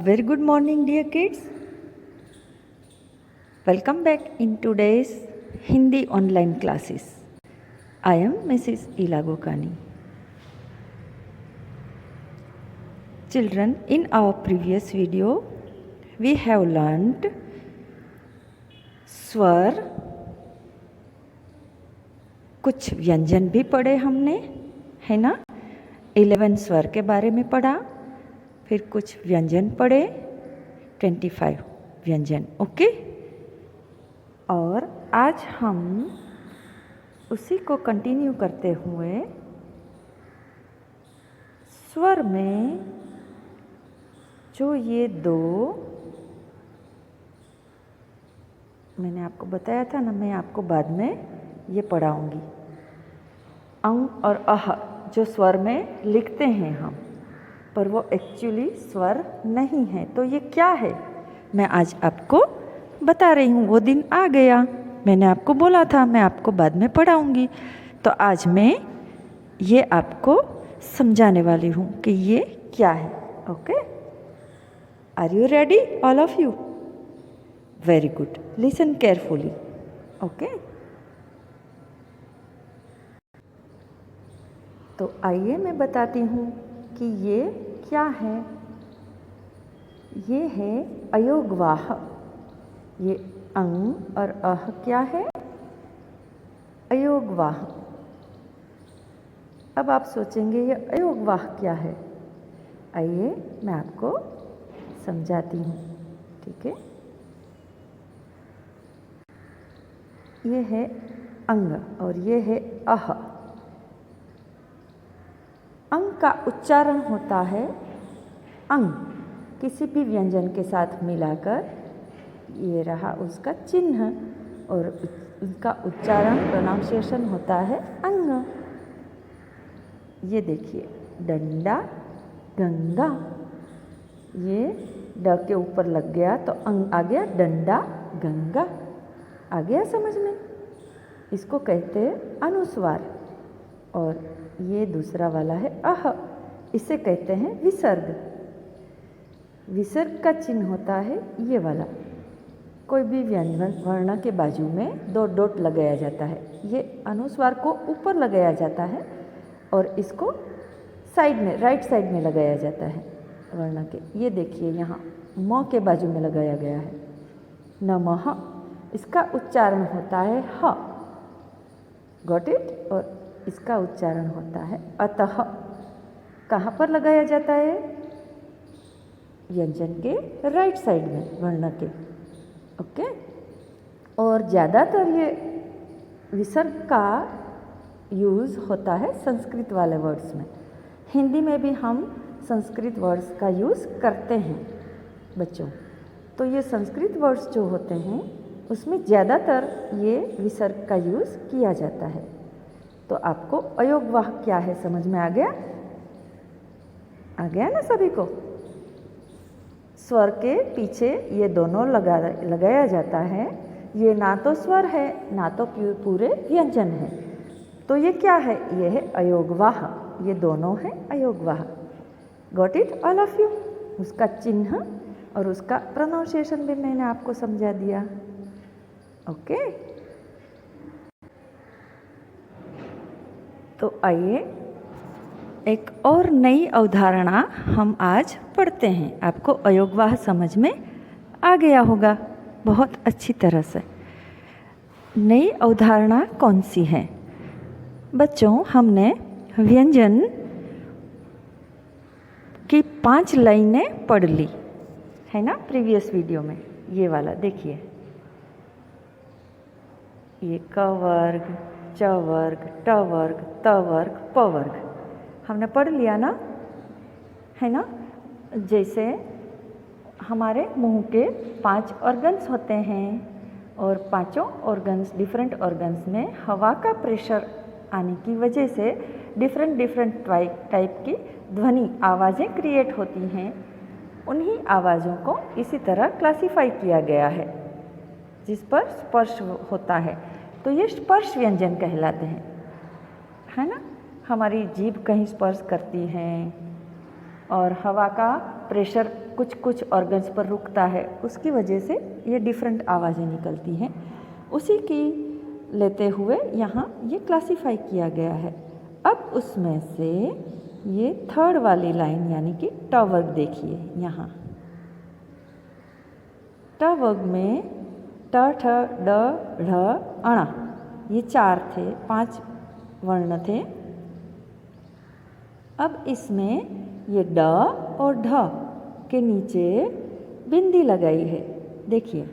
Very good morning, dear kids. Welcome back in today's Hindi online classes. I am Mrs. Ila Gokani. Children, in our previous video, we have learned स्वर, कुछ व्यंजन भी पढ़े हमने, है ना। 11 स्वर के बारे में पढ़ा, फिर कुछ व्यंजन पढ़े, 25 व्यंजन, ओके। और आज हम उसी को कंटिन्यू करते हुए स्वर में जो ये दो मैंने आपको बताया था ना, मैं आपको बाद में ये पढ़ाऊंगी। अंग और अह जो स्वर में लिखते हैं हम, पर वो एक्चुअली स्वर नहीं है, तो ये क्या है मैं आज आपको बता रही हूँ। वो दिन आ गया, मैंने आपको बोला था मैं आपको बाद में पढ़ाऊंगी, तो आज मैं ये आपको समझाने वाली हूँ कि ये क्या है, okay. Are you ready all of you? Very good, listen carefully, okay. तो आइए मैं बताती हूँ कि ये क्या है। ये है अयोगवाह। ये अंग और अह क्या है? अयोगवाह। अब आप सोचेंगे ये अयोगवाह क्या है? आइए मैं आपको समझाती हूँ, ठीक है। ये है अंग और ये है अह। अंग का उच्चारण होता है अंग, किसी भी व्यंजन के साथ मिलाकर, ये रहा उसका चिन्ह, और उसका उच्चारण प्रोनाउंसिएशन होता है अंग। ये देखिए, डंडा, गंगा, ये ड के ऊपर लग गया तो अंग आ गया, डंडा गंगा। आ गया समझ में? इसको कहते हैं अनुस्वार। और ये दूसरा वाला है अह, इसे कहते हैं विसर्ग। विसर्ग का चिन्ह होता है ये वाला। कोई भी व्यंजन वर्ण के बाजू में 2 डॉट लगाया जाता है। ये अनुस्वार को ऊपर लगाया जाता है और इसको साइड में, राइट साइड में लगाया जाता है वर्ण के। ये देखिए यहाँ म के बाजू में लगाया गया है, नमः। इसका उच्चारण होता है ह, गॉट इट। और इसका उच्चारण होता है अतः। कहाँ पर लगाया जाता है? व्यंजन के राइट साइड में, वर्ण के, ओके। और ज़्यादातर ये विसर्ग का यूज़ होता है संस्कृत वाले वर्ड्स में। हिंदी में भी हम संस्कृत वर्ड्स का यूज़ करते हैं बच्चों। तो ये संस्कृत वर्ड्स जो होते हैं उसमें ज़्यादातर ये विसर्ग का यूज़ किया जाता है। तो आपको अयोगवाह क्या है समझ में आ गया? आ गया ना सभी को? स्वर के पीछे ये दोनों लगाया जाता है। ये ना तो स्वर है ना तो पूरे व्यंजन है, तो ये क्या है? ये है अयोगवाह। ये दोनों है अयोगवाह। Got it all of you? उसका चिन्ह और उसका प्रोनाउंसिएशन भी मैंने आपको समझा दिया, ओके। तो आइए एक और नई अवधारणा हम आज पढ़ते हैं। आपको अयोगवाह समझ में आ गया होगा बहुत अच्छी तरह से। नई अवधारणा कौन सी है? बच्चों, हमने व्यंजन की 5 लाइनें पढ़ ली है ना प्रीवियस वीडियो में। ये वाला देखिए, ये क वर्ग, च वर्ग, ट वर्ग, त वर्ग, प वर्ग हमने पढ़ लिया ना, है ना। जैसे हमारे मुंह के 5 ऑर्गन्स होते हैं और पांचों ऑर्गन्स, डिफरेंट ऑर्गन्स में हवा का प्रेशर आने की वजह से डिफरेंट टाइप की ध्वनि आवाज़ें क्रिएट होती हैं। उन्हीं आवाज़ों को इसी तरह क्लासिफाई किया गया है जिस पर स्पर्श होता है, तो ये स्पर्श व्यंजन कहलाते हैं, है ना। हमारी जीभ कहीं स्पर्श करती है और हवा का प्रेशर कुछ कुछ ऑर्गन्स पर रुकता है, उसकी वजह से ये डिफरेंट आवाज़ें निकलती हैं। उसी की लेते हुए यहाँ ये क्लासीफाई किया गया है। अब उसमें से ये थर्ड वाली लाइन यानी कि ट वर्ग देखिए यहाँ। ट वर्ग में ट, ठ, ड, ढ, अण ये 4 थे, 5 वर्ण थे। अब इसमें ये ड और ढ के नीचे बिंदी लगाई है, देखिए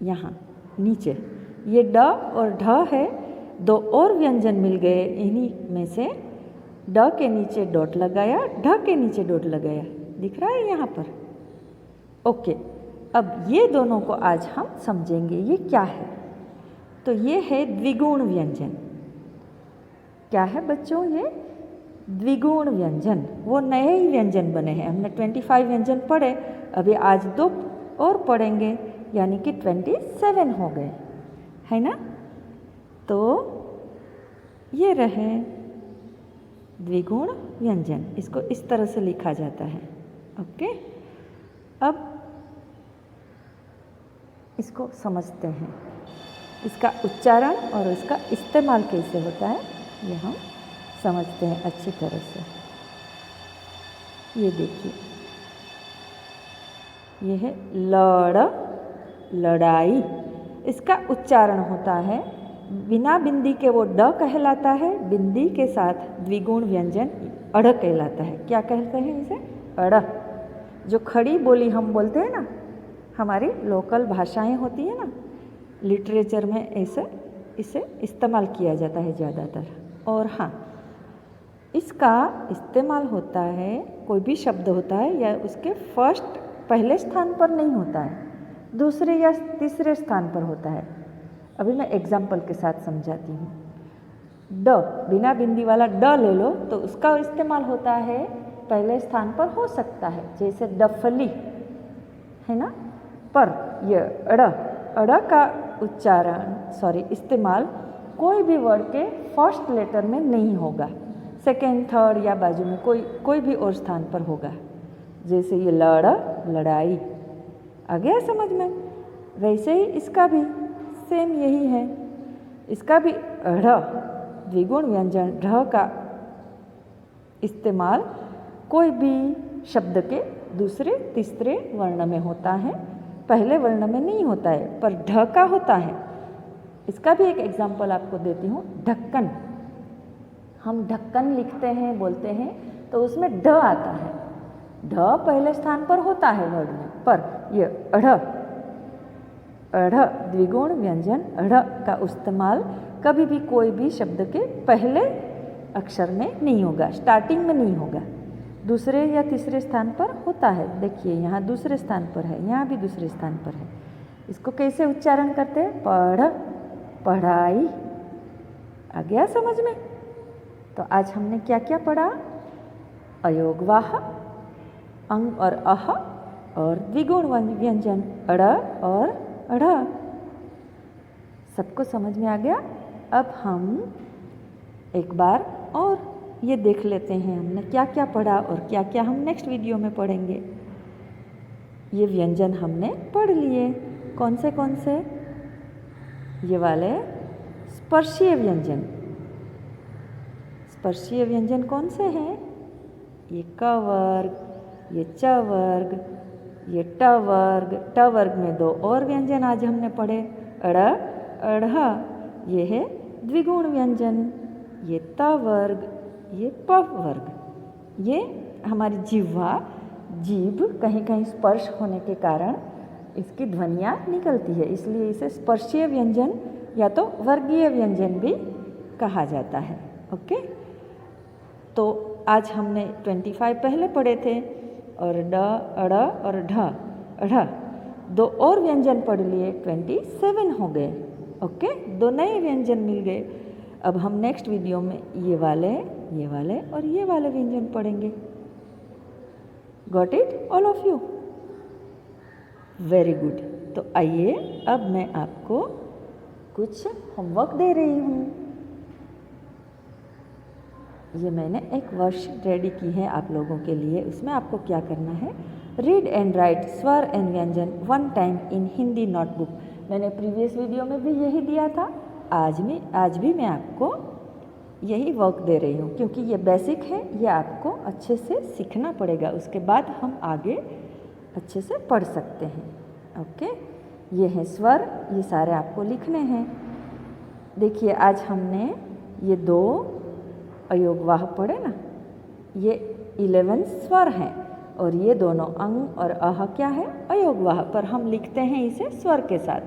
यहाँ नीचे ये ड और ढ है। 2 और व्यंजन मिल गए, इन्हीं में से ड के नीचे डॉट लगाया, ढ के नीचे डॉट लगाया, दिख रहा है यहाँ पर। ओके, अब ये दोनों को आज हम समझेंगे ये क्या है। तो ये है द्विगुण व्यंजन। क्या है बच्चों? ये द्विगुण व्यंजन। वो नए ही व्यंजन बने हैं। हमने 25 व्यंजन पढ़े, अभी आज 2 और पढ़ेंगे, यानी कि 27 हो गए, है ना। तो ये रहे द्विगुण व्यंजन, इसको इस तरह से लिखा जाता है। ओके, अब इसको समझते हैं, इसका उच्चारण और इसका इस्तेमाल कैसे होता है ये हम समझते हैं अच्छी तरह से। ये देखिए, ये है लड़, लड़ाई। इसका उच्चारण होता है बिना बिंदी के वो ड कहलाता है, बिंदी के साथ द्विगुण व्यंजन अड़ कहलाता है। क्या कहते हैं इसे? अड़। जो खड़ी बोली हम बोलते हैं ना, हमारी लोकल भाषाएं होती है ना, लिटरेचर में ऐसे इसे इस्तेमाल किया जाता है ज़्यादातर। और हाँ, इसका इस्तेमाल होता है, कोई भी शब्द होता है या उसके फर्स्ट पहले स्थान पर नहीं होता है, दूसरे या तीसरे स्थान पर होता है। अभी मैं एग्जाम्पल के साथ समझाती हूँ। ड, बिना बिंदी वाला ड ले लो तो उसका इस्तेमाल होता है पहले स्थान पर हो सकता है, जैसे डफली, है ना। पर यह अड़ का उच्चारण इस्तेमाल कोई भी वर्ड के फर्स्ट लेटर में नहीं होगा, सेकेंड, थर्ड या बाजू में कोई भी और स्थान पर होगा। जैसे ये लड़, लड़ाई, आ गया समझ में। वैसे ही इसका भी सेम यही है। इसका भी ढ़, द्विगुण व्यंजन ढ़ का इस्तेमाल कोई भी शब्द के दूसरे तीसरे वर्ण में होता है, पहले वर्ण में नहीं होता है, पर ढ का होता है। इसका भी एक एग्जाम्पल आपको देती हूँ। ढक्कन, हम ढक्कन लिखते हैं, बोलते हैं, तो उसमें ढ आता है। ढ पहले स्थान पर होता है वर्ड में, पर यह अढ़ द्विगुण व्यंजन अढ़ का इस्तेमाल कभी भी कोई भी शब्द के पहले अक्षर में नहीं होगा, स्टार्टिंग में नहीं होगा, दूसरे या तीसरे स्थान पर होता है। देखिए यहाँ दूसरे स्थान पर है, यहाँ भी दूसरे स्थान पर है। इसको कैसे उच्चारण करते हैं? पढ़, पढ़ाई। आ गया समझ में। तो आज हमने क्या क्या पढ़ा? अयोगवाह, अंग और अह, और द्विगुण व्यंजन अड़ और अढ़। सबको समझ में आ गया। अब हम एक बार और ये देख लेते हैं हमने क्या क्या पढ़ा और क्या क्या हम नेक्स्ट वीडियो में पढ़ेंगे। ये व्यंजन हमने पढ़ लिए। कौन से? ये वाले स्पर्शीय व्यंजन। स्पर्शीय व्यंजन कौन से हैं? ये क वर्ग, ये च वर्ग, ये ट वर्ग। ट वर्ग में 2 और व्यंजन आज हमने पढ़े, अड़, अढ़। ये है द्विगुण व्यंजन। ये त वर्ग, ये प वर्ग। ये हमारी जिह्वा, जीभ कहीं कहीं स्पर्श होने के कारण इसकी ध्वनियाँ निकलती है, इसलिए इसे स्पर्शीय व्यंजन या तो वर्गीय व्यंजन भी कहा जाता है। ओके, तो आज हमने 25 पहले पढ़े थे, और ड, अड़ और ढ, अढ़ 2 और व्यंजन पढ़ लिए, 27 हो गए। ओके, 2 नए व्यंजन मिल गए। अब हम नेक्स्ट वीडियो में ये वाले और ये वाले व्यंजन पढ़ेंगे। Got it all of you? Very good. तो आइए अब मैं आपको कुछ होमवर्क दे रही हूँ। ये मैंने एक वर्कशीट रेडी की है आप लोगों के लिए। उसमें आपको क्या करना है, रीड एंड राइट स्वर एंड व्यंजन 1 टाइम इन हिंदी नोटबुक। मैंने प्रीवियस वीडियो में भी यही दिया था, आज भी मैं आपको यही वर्क दे रही हूँ, क्योंकि ये बेसिक है, ये आपको अच्छे से सीखना पड़ेगा, उसके बाद हम आगे अच्छे से पढ़ सकते हैं। ओके, ये हैं स्वर, ये सारे आपको लिखने हैं। देखिए आज हमने ये 2 अयोगवाह पढ़े ना, ये 11 स्वर हैं और ये दोनों अंग और अह क्या है, अयोगवाह, पर हम लिखते हैं इसे स्वर के साथ,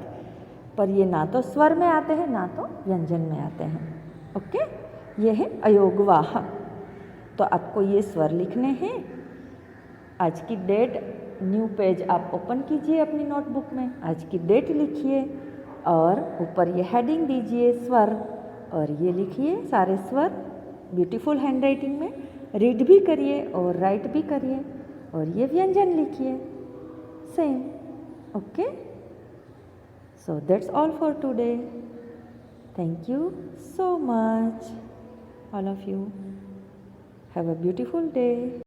पर ये ना तो स्वर में आते हैं ना तो व्यंजन में आते हैं। ओके, ये है अयोगवाह। तो आपको ये स्वर लिखने हैं। आज की डेट, न्यू पेज आप ओपन कीजिए अपनी नोटबुक में, आज की डेट लिखिए और ऊपर ये हेडिंग दीजिए स्वर, और ये लिखिए सारे स्वर ब्यूटीफुल हैंडराइटिंग में, रीड भी करिए और राइट भी करिए, और ये व्यंजन लिखिए same. Okay, so that's all for today. Thank you so much all of you. Have a beautiful day.